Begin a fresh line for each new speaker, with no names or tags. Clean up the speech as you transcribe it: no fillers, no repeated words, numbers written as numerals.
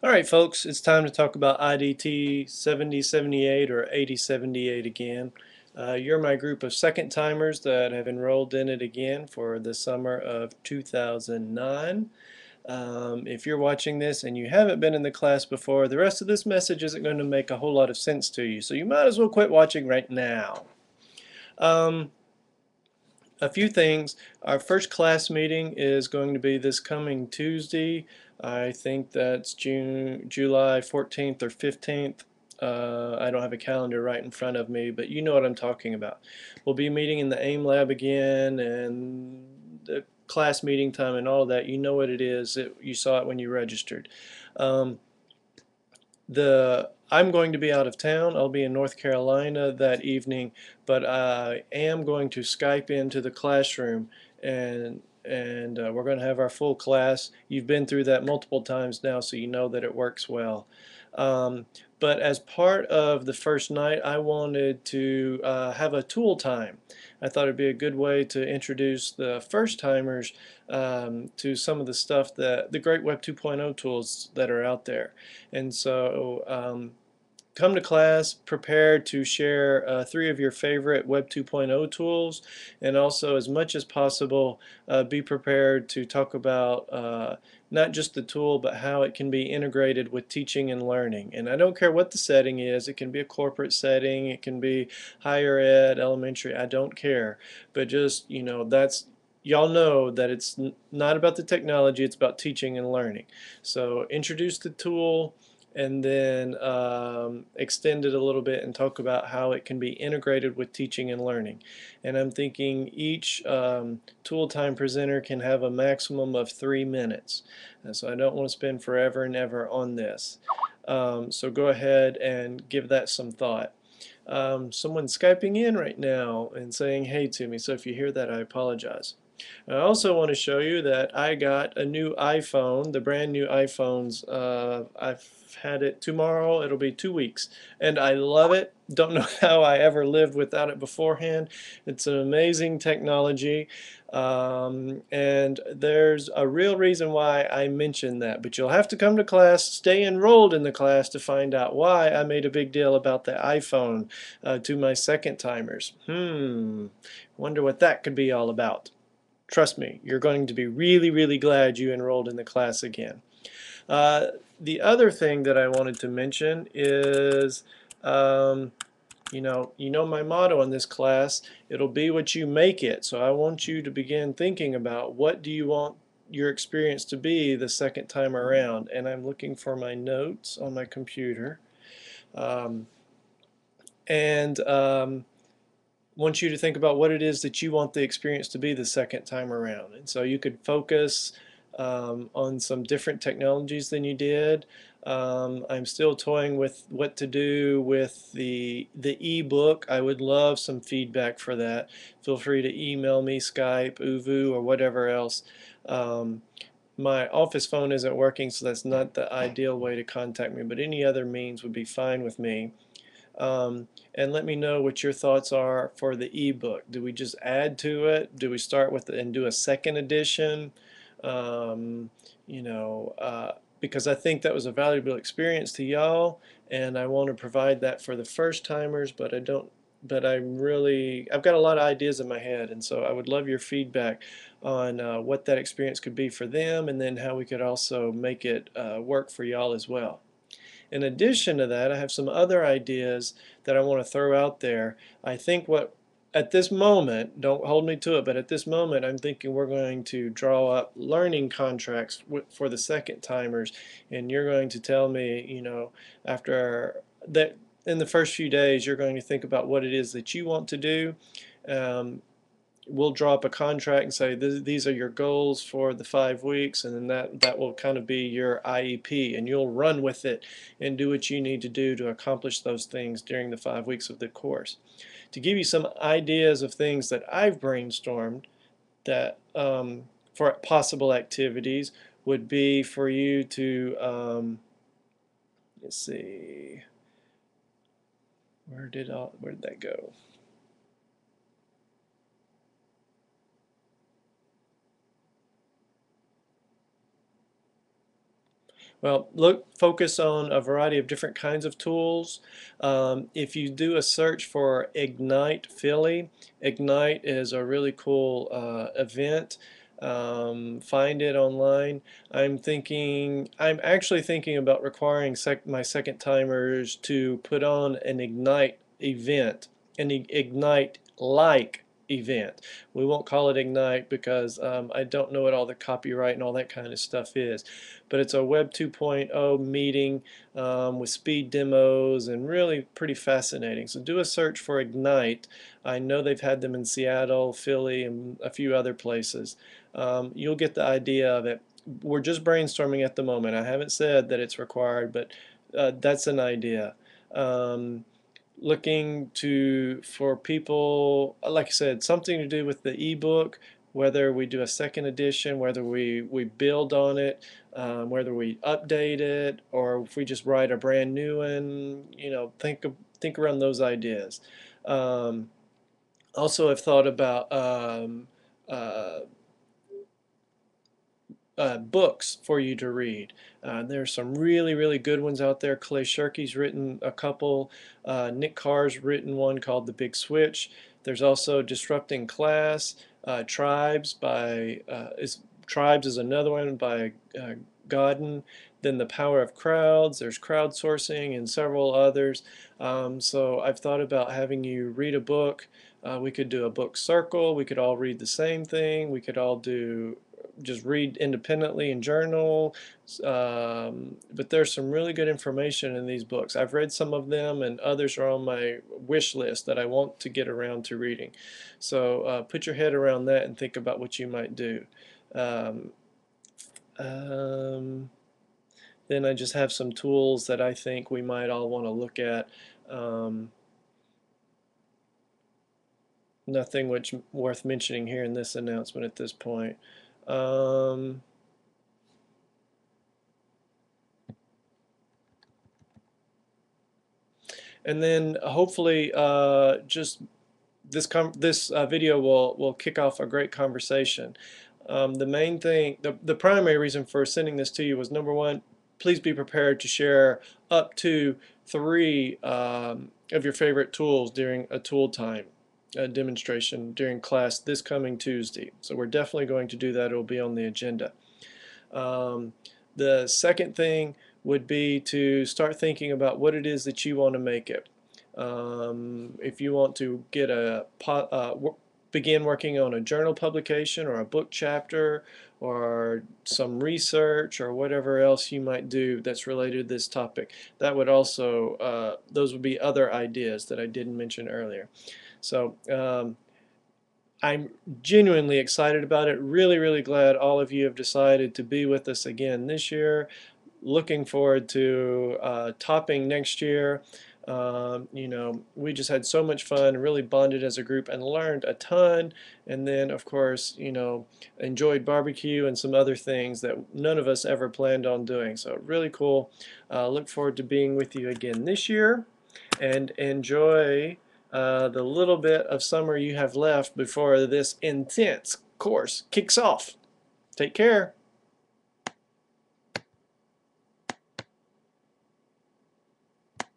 Alright folks, it's time to talk about IDT7078 or 8078 again. You're my group of second timers that have enrolled in it again for the summer of 2009. If you're watching this and you haven't been in the class before, the rest of this message isn't going to make a whole lot of sense to you, so you might as well quit watching right now. A few things. Our first class meeting is going to be this coming Tuesday. I think that's July 14th or 15th. I don't have a calendar right in front of me, but you know what I'm talking about. We'll be meeting in the AIM lab again, and the class meeting time and all that. You know what it is. You saw it when you registered. Um, I'm going to be out of town. I'll be in North Carolina that evening, but I am going to Skype into the classroom, and we're going to have our full class. You've been through that multiple times now, so you know that it works well. But as part of the first night, I wanted to have a tool time. I thought it'd be a good way to introduce the first timers to some of the stuff that the great Web 2.0 tools that are out there. And so come to class prepared to share 3 of your favorite Web 2.0 tools, and also as much as possible be prepared to talk about not just the tool but how it can be integrated with teaching and learning. And I don't care what the setting is. It can be a corporate setting, it can be higher ed, elementary, I don't care. But just, y'all know that it's not about the technology, it's about teaching and learning. So introduce the tool, and then extend it a little bit and talk about how it can be integrated with teaching and learning. And I'm thinking each tool time presenter can have a maximum of 3 minutes. And so I don't want to spend forever and ever on this. So go ahead and give that some thought. Someone's Skyping in right now and saying hey to me, so if you hear that, I apologize. I also want to show you that I got a new iPhone, the brand new iPhones. I've had it tomorrow, it'll be 2 weeks, and I love it. Don't know how I ever lived without it beforehand. It's an amazing technology, and there's a real reason why I mentioned that, but you'll have to come to class, stay enrolled in the class to find out why I made a big deal about the iPhone to my second timers. Wonder what that could be all about. Trust me, you're going to be really, really glad you enrolled in the class again. The other thing that I wanted to mention is, you know my motto in this class, it'll be what you make it. So I want you to begin thinking about what do you want your experience to be the second time around. And I'm looking for my notes on my computer. And want you to think about what it is that you want the experience to be the second time around. And so you could focus on some different technologies than you did. I'm still toying with what to do with the e-book. I would love some feedback for that. Feel free to email me, Skype, Uvu, or whatever else. My office phone isn't working, so that's not the ideal way to contact me, but any other means would be fine with me. And let me know what your thoughts are for the ebook. Do we just add to it? Do we start with it and do a second edition? Um, because I think that was a valuable experience to y'all, and I want to provide that for the first timers, but I don't. But I've got a lot of ideas in my head, and so I would love your feedback on what that experience could be for them, and then how we could also make it work for y'all as well. In addition to that, I have some other ideas that I want to throw out there. I think at this moment, don't hold me to it, but at this moment I'm thinking we're going to draw up learning contracts for the second timers, and you're going to tell me, after that, in the first few days, you're going to think about what it is that you want to do. We'll draw up a contract and say these are your goals for the 5 weeks, and then that will kind of be your IEP, and you'll run with it and do what you need to do to accomplish those things during the 5 weeks of the course. To give you some ideas of things that I've brainstormed that for possible activities would be for you to let's see, where did that go? Well, focus on a variety of different kinds of tools. If you do a search for Ignite Philly, Ignite is a really cool event. Find it online. I'm actually thinking about requiring my second timers to put on an Ignite event, an Ignite like event. We won't call it Ignite because I don't know what all the copyright and all that kind of stuff is. But it's a Web 2.0 meeting with speed demos and really pretty fascinating. So do a search for Ignite. I know they've had them in Seattle, Philly, and a few other places. You'll get the idea of it. We're just brainstorming at the moment. I haven't said that it's required, but that's an idea. Um, Looking to for people, like I said, something to do with the ebook, whether we do a second edition, whether we build on it, whether we update it, or if we just write a brand new one. Think around those ideas. Um, Also, I've thought about uh, books for you to read. There's some really good ones out there. Clay Shirky's written a couple. Nick Carr's written one called The Big Switch. There's also Disrupting Class. Tribes is another one by Godin. Then The Power of Crowds. There's Crowdsourcing and several others. So I've thought about having you read a book. We could do a book circle. We could all read the same thing. We could all just read independently and journal. But there's some really good information in these books. I've read some of them, and others are on my wish list that I want to get around to reading. So put your head around that and think about what you might do. Um, um, then I just have some tools that I think we might all want to look at. Um, Nothing which worth mentioning here in this announcement at this point. Um, and then hopefully just this video will kick off a great conversation. The main thing, the primary reason for sending this to you was, number one, please be prepared to share up to 3 of your favorite tools during a tool time demonstration during class this coming Tuesday. So we're definitely going to do that. It will be on the agenda. Um, the second thing would be to start thinking about what it is that you want to make it. If you want to get begin working on a journal publication or a book chapter or some research or whatever else you might do that's related to this topic, that would also those would be other ideas that I didn't mention earlier. So I'm genuinely excited about it. Really glad all of you have decided to be with us again this year. Looking forward to topping next year. We just had so much fun, really bonded as a group and learned a ton. And then, of course, enjoyed barbecue and some other things that none of us ever planned on doing. So really cool. Look forward to being with you again this year, and enjoy the little bit of summer you have left before this intense course kicks off. Take care.